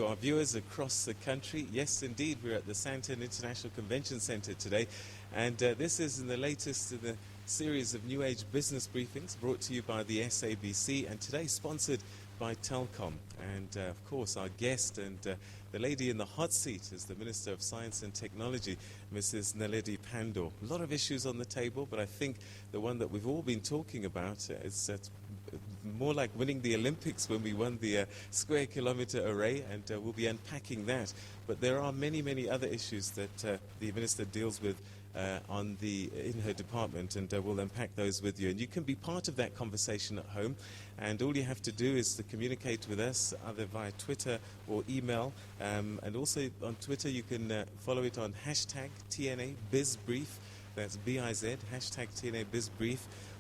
to our viewers across the country. Yes, indeed, we're at the Sandton International Convention Centre today, and this is in the latest in the series of New Age business briefings brought to you by the SABC, and today sponsored by Telkom. And of course, our guest and the lady in the hot seat is the Minister of Science and Technology, Mrs. Naledi Pandor. A lot of issues on the table, but I think the one that we've all been talking about is more like winning the Olympics when we won the square kilometre array, and we'll be unpacking that. But there are many, many other issues that the Minister deals with in her department, and we'll unpack those with you. And you can be part of that conversation at home, and all you have to do is to communicate with us either via Twitter or email, and also on Twitter you can follow it on hashtag TNA BizBrief, that's B-I-Z, hashtag TNA BizBrief,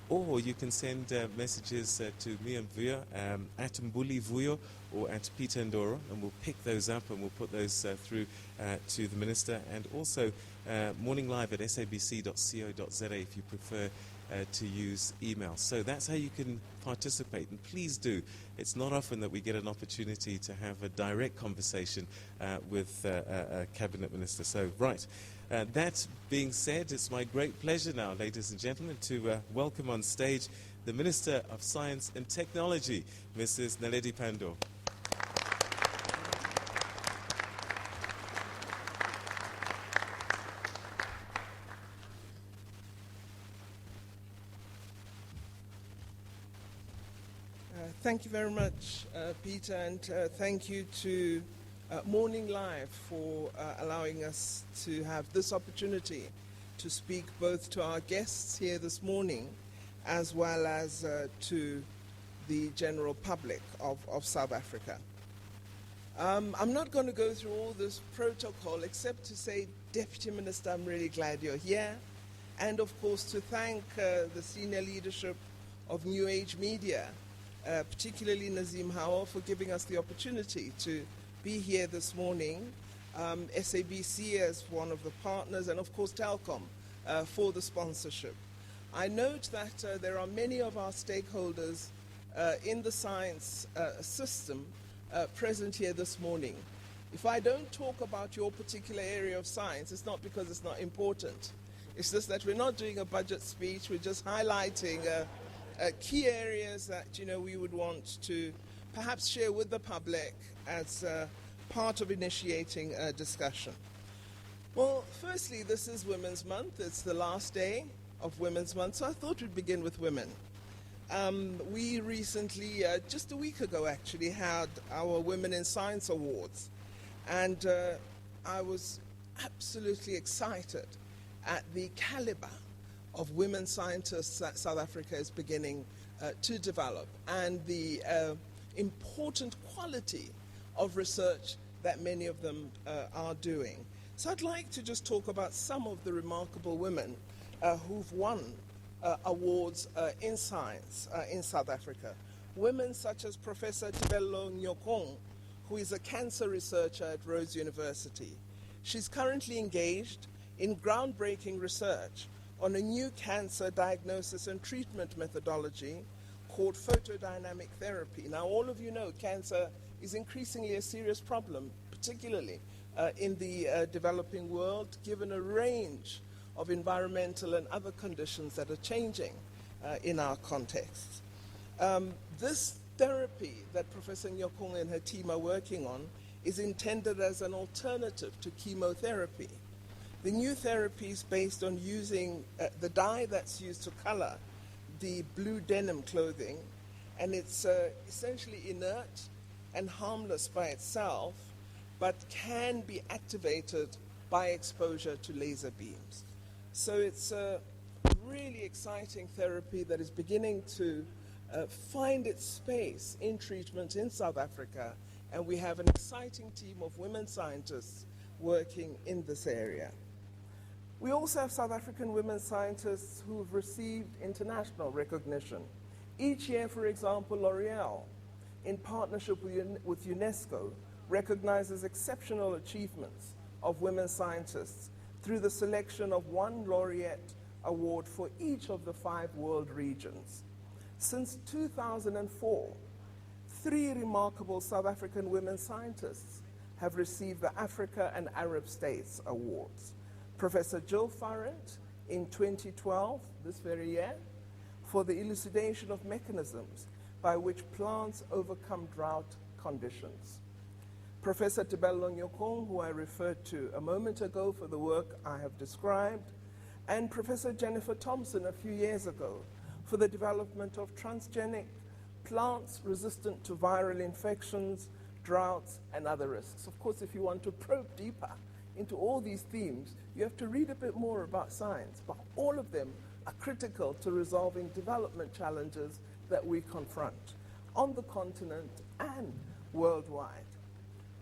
or you can send messages to me and Vuyo at Mbuli Vuyo or at Peter Ndoro, and we'll pick those up and we'll put those through to the Minister. And also morning live at sabc.co.za if you prefer to use email. So that's how you can participate, and please do. It's not often that we get an opportunity to have a direct conversation with a Cabinet Minister. So, right. That being said, it's my great pleasure now, ladies and gentlemen, to welcome on stage the Minister of Science and Technology, Mrs. Naledi Pandor. Thank you very much, Peter, and thank you to Morning Live for allowing us to have this opportunity to speak both to our guests here this morning as well as to the general public of South Africa. I'm not going to go through all this protocol except to say, Deputy Minister, I'm really glad you're here, and of course to thank the senior leadership of New Age Media, particularly Nazim Hawar, for giving us the opportunity to be here this morning, SABC as one of the partners, and of course Telkom for the sponsorship. I note that there are many of our stakeholders in the science system present here this morning. If I don't talk about your particular area of science, it's not because it's not important. It's just that we're not doing a budget speech, we're just highlighting key areas that we would want to perhaps share with the public as part of initiating a discussion. Well, firstly, this is Women's Month. It's the last day of Women's Month, so I thought we'd begin with women. We recently, just a week ago actually, had our Women in Science Awards, and I was absolutely excited at the caliber of women scientists that South Africa is beginning to develop, and the important quality of research that many of them are doing. So I'd like to just talk about some of the remarkable women who've won awards in science in South Africa. Women such as Professor Tebello Nyokong, who is a cancer researcher at Rhodes University. She's currently engaged in groundbreaking research on a new cancer diagnosis and treatment methodology called photodynamic therapy. Now, all of you know cancer is increasingly a serious problem, particularly in the developing world, given a range of environmental and other conditions that are changing in our context. This therapy that Professor Nyokong and her team are working on is intended as an alternative to chemotherapy. The new therapy is based on using the dye that's used to color the blue denim clothing, and it's essentially inert and harmless by itself, but can be activated by exposure to laser beams. So it's a really exciting therapy that is beginning to find its space in treatment in South Africa, and we have an exciting team of women scientists working in this area. We also have South African women scientists who have received international recognition. Each year, for example, L'Oreal, in partnership with UNESCO, recognizes exceptional achievements of women scientists through the selection of one laureate award for each of the 5 world regions. Since 2004, 3 remarkable South African women scientists have received the Africa and Arab States Awards. Professor Jill Farrant in 2012, this very year, for the elucidation of mechanisms by which plants overcome drought conditions. Professor Tebello Nyokong, who I referred to a moment ago for the work I have described, and Professor Jennifer Thompson a few years ago for the development of transgenic plants resistant to viral infections, droughts, and other risks. Of course, if you want to probe deeper into all these themes, you have to read a bit more about science, but all of them are critical to resolving development challenges that we confront on the continent and worldwide.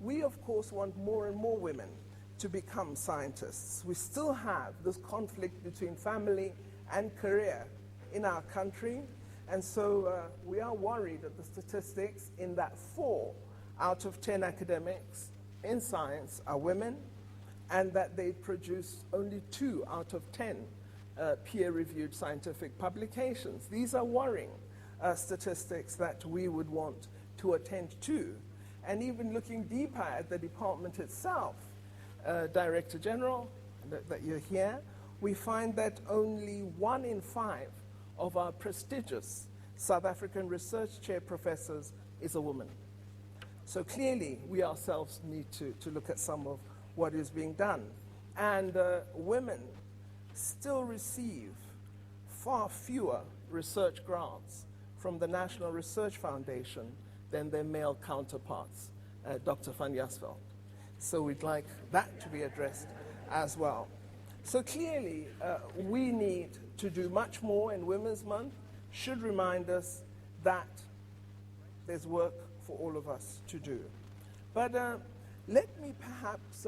We, of course, want more and more women to become scientists. We still have this conflict between family and career in our country, and so we are worried at the statistics in that 4 out of 10 academics in science are women, and that they produce only 2 out of 10 peer-reviewed scientific publications. These are worrying statistics that we would want to attend to. And even looking deeper at the department itself, Director General, that you're here, we find that only 1 in 5 of our prestigious South African research chair professors is a woman. So clearly, we ourselves need to look at some of what is being done. And women still receive far fewer research grants from the National Research Foundation than their male counterparts, Dr. van Jasveld. So we'd like that to be addressed as well. So clearly, we need to do much more, and Women's Month should remind us that there's work for all of us to do. But let me perhaps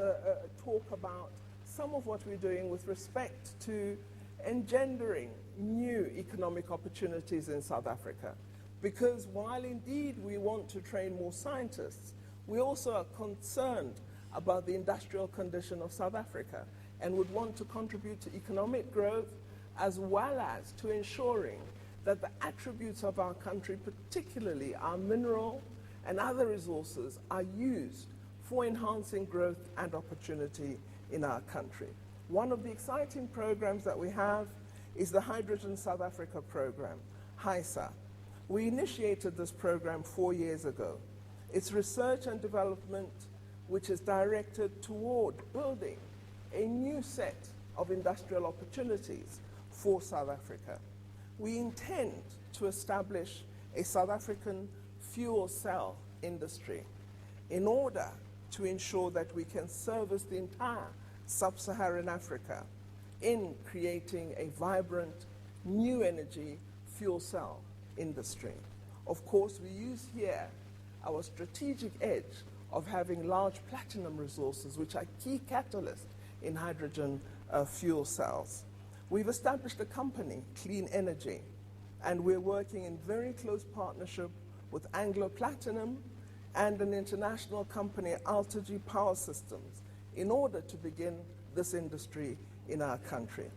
talk about some of what we're doing with respect to engendering new economic opportunities in South Africa. Because while indeed we want to train more scientists, we also are concerned about the industrial condition of South Africa and would want to contribute to economic growth as well as to ensuring that the attributes of our country, particularly our mineral and other resources, are used for enhancing growth and opportunity in our country. One of the exciting programs that we have is the Hydrogen South Africa program, HySA. We initiated this program 4 years ago. It's research and development which is directed toward building a new set of industrial opportunities for South Africa. We intend to establish a South African fuel cell industry in order to ensure that we can service the entire sub-Saharan Africa in creating a vibrant new energy fuel cell industry. Of course, we use here our strategic edge of having large platinum resources, which are key catalysts in hydrogen fuel cells. We've established a company, Clean Energy, and we're working in very close partnership with Anglo Platinum and an international company, Altergy Power Systems, in order to begin this industry in our country.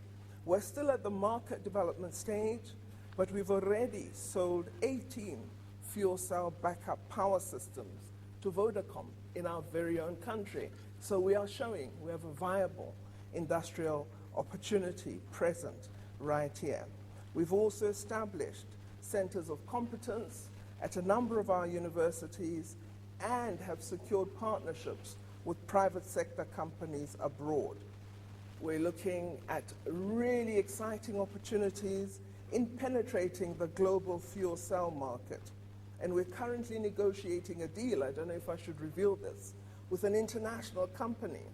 We're still at the market development stage, but we've already sold 18 fuel cell backup power systems to Vodacom in our very own country. So we are showing we have a viable industrial opportunity present right here. We've also established centers of competence at a number of our universities and have secured partnerships with private sector companies abroad. We're looking at really exciting opportunities in penetrating the global fuel cell market. And we're currently negotiating a deal, I don't know if I should reveal this, with an international company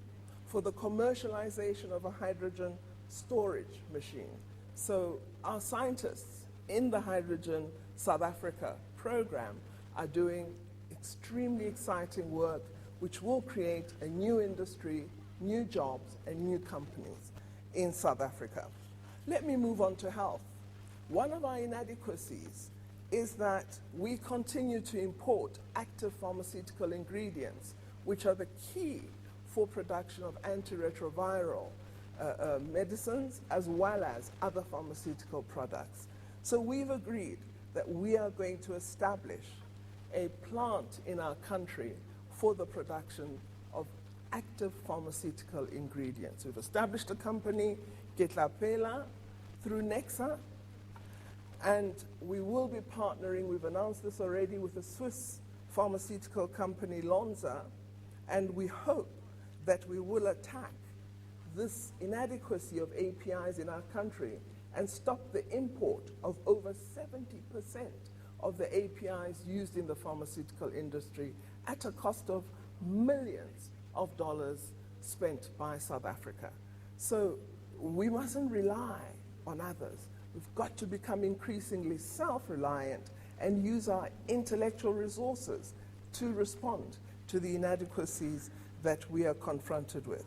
for the commercialization of a hydrogen storage machine. So our scientists in the Hydrogen South Africa program are doing extremely exciting work which will create a new industry, new jobs, and new companies in South Africa. Let me move on to health. One of our inadequacies is that we continue to import active pharmaceutical ingredients, which are the key for production of antiretroviral medicines as well as other pharmaceutical products. So we've agreed that we are going to establish a plant in our country for the production of active pharmaceutical ingredients. We've established a company, Getlapela, through Nexa, and we will be partnering, we've announced this already, with a Swiss pharmaceutical company, Lonza, and we hope that we will attack this inadequacy of APIs in our country and stop the import of over 70% of the APIs used in the pharmaceutical industry at a cost of millions of dollars spent by South Africa. So we mustn't rely on others. We've got to become increasingly self-reliant and use our intellectual resources to respond to the inadequacies that we are confronted with.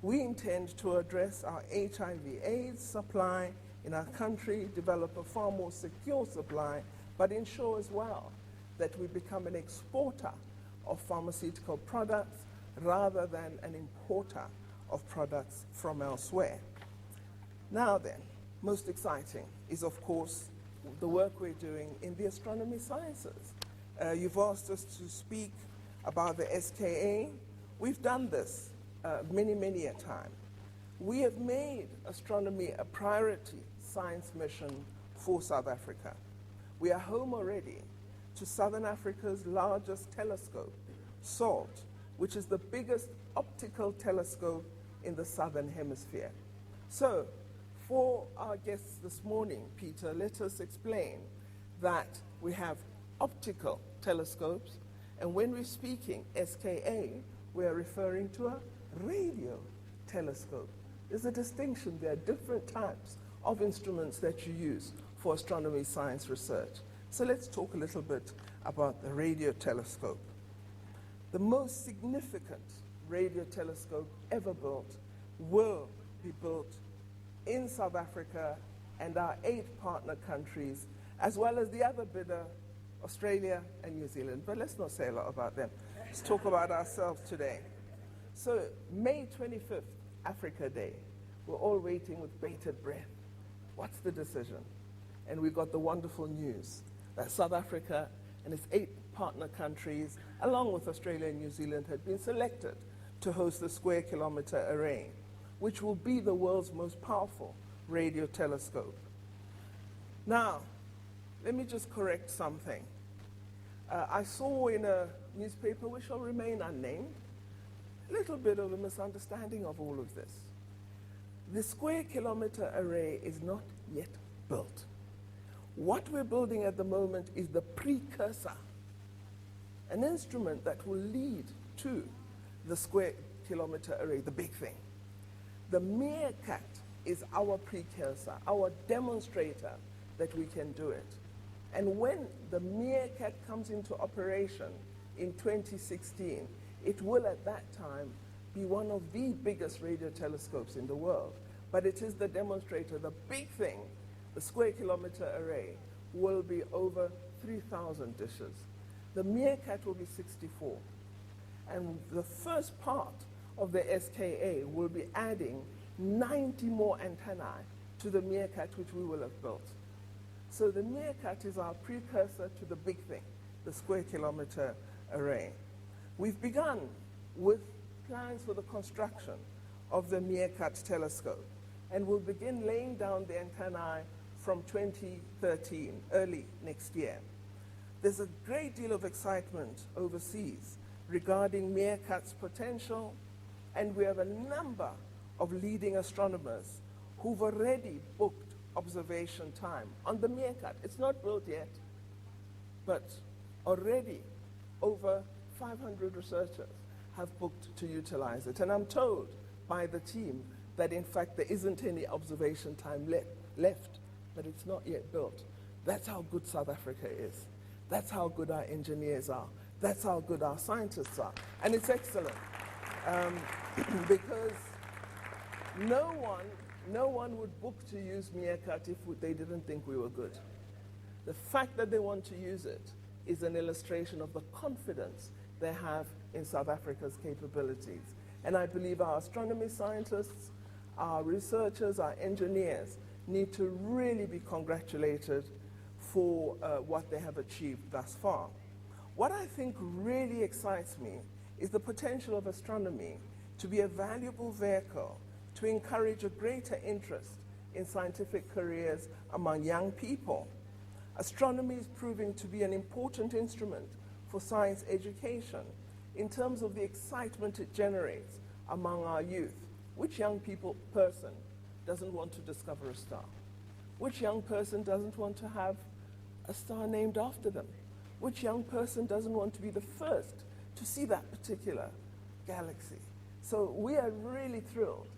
We intend to address our HIV/AIDS supply in our country, develop a far more secure supply, but ensure as well that we become an exporter of pharmaceutical products rather than an importer of products from elsewhere. Now then, most exciting is, of course, the work we're doing in the astronomy sciences. You've asked us to speak about the SKA. We've done this many a time. We have made astronomy a priority science mission for South Africa. We are home already to Southern Africa's largest telescope, SALT, which is the biggest optical telescope in the Southern Hemisphere. So, for our guests this morning, Peter, let us explain that we have optical telescopes, and when we're speaking SKA, we are referring to a radio telescope. There's a distinction. There are different types of instruments that you use for astronomy science research. So let's talk a little bit about the radio telescope. The most significant radio telescope ever built will be built in South Africa and our 8 partner countries, as well as the other bidder, Australia and New Zealand. But let's not say a lot about them. Let's talk about ourselves today. So May 25th, Africa Day. We're all waiting with bated breath. What's the decision? And we got the wonderful news that South Africa and its 8 partner countries, along with Australia and New Zealand, had been selected to host the Square Kilometre Array, which will be the world's most powerful radio telescope. Now, let me just correct something. I saw in a newspaper, which shall remain unnamed, a little bit of a misunderstanding of all of this. The Square Kilometre Array is not yet built. What we're building at the moment is the precursor, an instrument that will lead to the Square Kilometre Array, the big thing. The Meerkat is our precursor, our demonstrator that we can do it. And when the Meerkat comes into operation in 2016, it will at that time be one of the biggest radio telescopes in the world. But it is the demonstrator, the big thing. The Square Kilometre Array will be over 3,000 dishes. The Meerkat will be 64. And the first part of the SKA will be adding 90 more antennae to the Meerkat, which we will have built. So the Meerkat is our precursor to the big thing, the Square Kilometre Array. We've begun with plans for the construction of the Meerkat telescope, and we'll begin laying down the antennae from 2013, early next year. There's a great deal of excitement overseas regarding Meerkat's potential, and we have a number of leading astronomers who've already booked observation time on the Meerkat. It's not built yet, but already over 500 researchers have booked to utilize it. And I'm told by the team that in fact there isn't any observation time left, but it's not yet built. That's how good South Africa is. That's how good our engineers are. That's how good our scientists are. And it's excellent because no one would book to use Meerkat if they didn't think we were good. The fact that they want to use it is an illustration of the confidence they have in South Africa's capabilities. And I believe our astronomy scientists, our researchers, our engineers need to really be congratulated for what they have achieved thus far. What I think really excites me is the potential of astronomy to be a valuable vehicle to encourage a greater interest in scientific careers among young people. Astronomy is proving to be an important instrument for science education in terms of the excitement it generates among our youth. Which young person doesn't want to discover a star? Which young person doesn't want to have a star named after them? Which young person doesn't want to be the first to see that particular galaxy? So we are really thrilled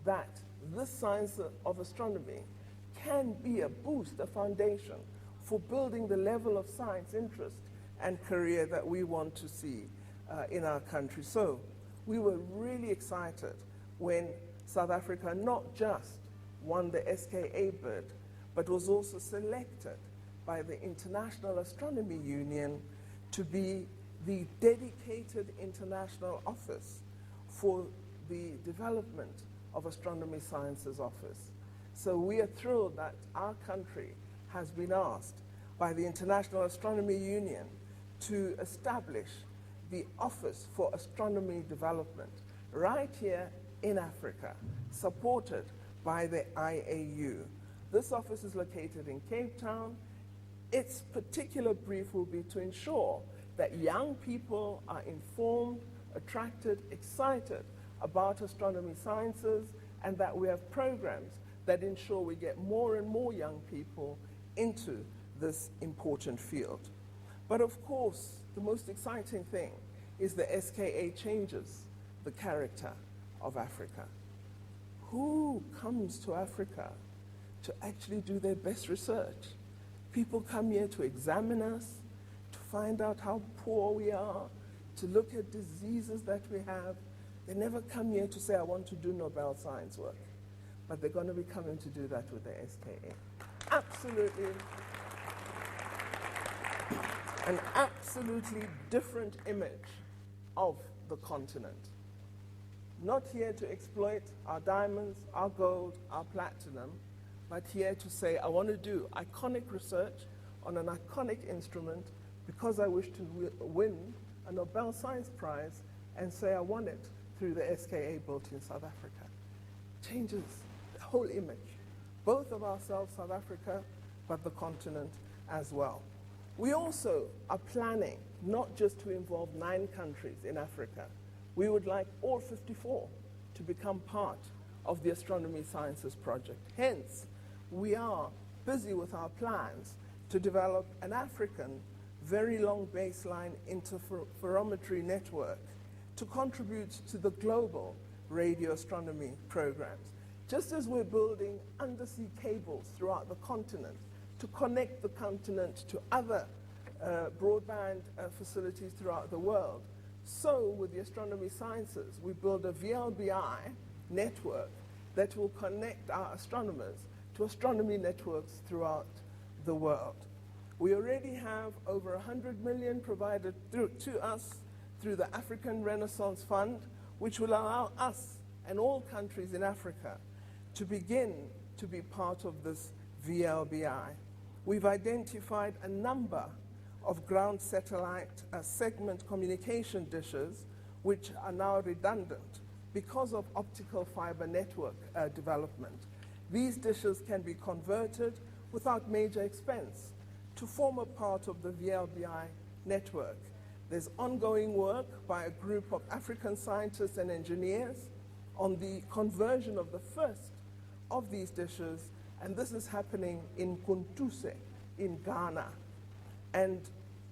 that this science of astronomy can be a boost, a foundation for building the level of science interest and career that we want to see in our country. So we were really excited when South Africa not just won the SKA bid, but was also selected by the International Astronomy Union to be the dedicated international office for the development of Astronomy Sciences Office. So we are thrilled that our country has been asked by the International Astronomy Union to establish the Office for Astronomy Development right here in Africa, supported by the IAU. This office is located in Cape Town. Its particular brief will be to ensure that young people are informed, attracted, excited about astronomy sciences, and that we have programs that ensure we get more and more young people into this important field. But of course, the most exciting thing is the SKA changes the character of Africa. Who comes to Africa to actually do their best research? People come here to examine us, to find out how poor we are, to look at diseases that we have. They never come here to say, I want to do Nobel Science work. But they're going to be coming to do that with the SKA. Absolutely. An absolutely different image of the continent. Not here to exploit our diamonds, our gold, our platinum, but here to say, I want to do iconic research on an iconic instrument because I wish to win a Nobel Science Prize and say I won it through the SKA built in South Africa. Changes the whole image, both of ourselves, South Africa, but the continent as well. We also are planning not just to involve 9 countries in Africa. We would like all 54 to become part of the Astronomy Sciences Project. Hence, we are busy with our plans to develop an African very long baseline interferometry network to contribute to the global radio astronomy programs. Just as we're building undersea cables throughout the continent to connect the continent to other broadband facilities throughout the world, so with the astronomy sciences, we build a VLBI network that will connect our astronomers to astronomy networks throughout the world. We already have over 100 million provided to us through the African Renaissance Fund, which will allow us and all countries in Africa to begin to be part of this VLBI. We've identified a number of ground satellite segment communication dishes which are now redundant because of optical fiber network development. These dishes can be converted without major expense to form a part of the VLBI network. There's ongoing work by a group of African scientists and engineers on the conversion of the first of these dishes, and this is happening in Kuntuse in Ghana. And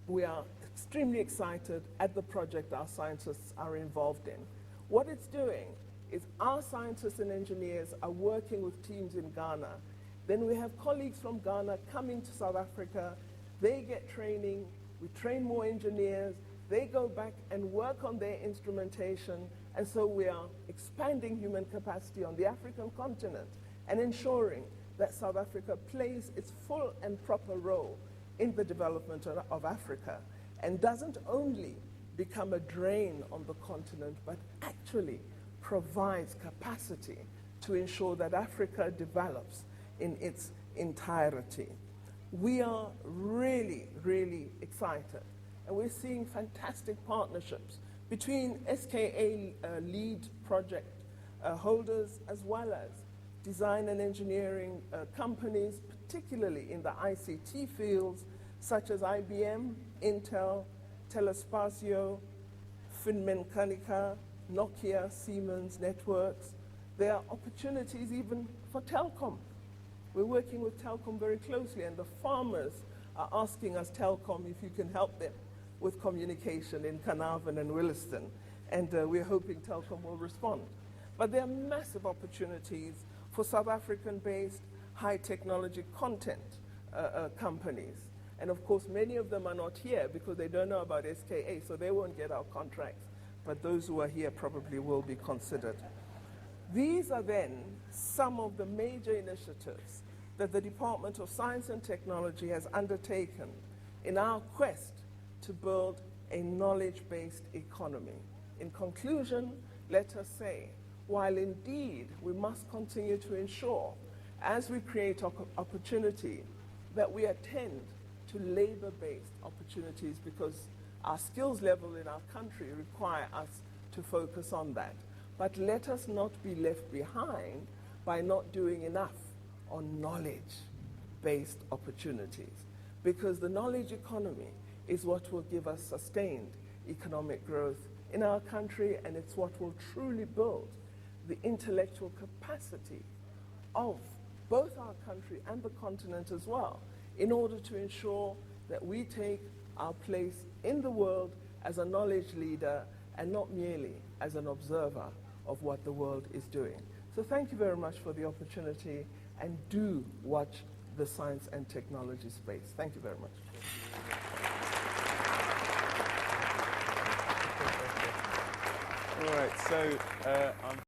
we are extremely excited at the project our scientists are involved in. What it's doing is our scientists and engineers are working with teams in Ghana. Then we have colleagues from Ghana coming to South Africa. They get training. We train more engineers. They go back and work on their instrumentation. And so we are expanding human capacity on the African continent and ensuring that South Africa plays its full and proper role in the development of Africa and doesn't only become a drain on the continent, but actually provides capacity to ensure that Africa develops in its entirety. We are really, really excited, and we're seeing fantastic partnerships between SKA lead project holders as well as design and engineering companies, particularly in the ICT fields, such as IBM, Intel, Telespazio, Finmeccanica, Nokia, Siemens Networks. There are opportunities even for telecom. We're working with telecom very closely, and the farmers are asking us, telecom, if you can help them with communication in Carnarvon and Williston, and we're hoping telecom will respond. But there are massive opportunities for South African-based high technology content companies. And of course, many of them are not here because they don't know about SKA, so they won't get our contracts. But those who are here probably will be considered. These are then some of the major initiatives that the Department of Science and Technology has undertaken in our quest to build a knowledge-based economy. In conclusion, let us say, while indeed we must continue to ensure, as we create opportunity, that we attend to labor-based opportunities, because our skills level in our country require us to focus on that. But let us not be left behind by not doing enough on knowledge-based opportunities, because the knowledge economy is what will give us sustained economic growth in our country, and it's what will truly build the intellectual capacity of both our country and the continent as well, in order to ensure that we take our place in the world as a knowledge leader and not merely as an observer of what the world is doing. So thank you very much for the opportunity, and do watch the science and technology space. Thank you very much. All right, so I'm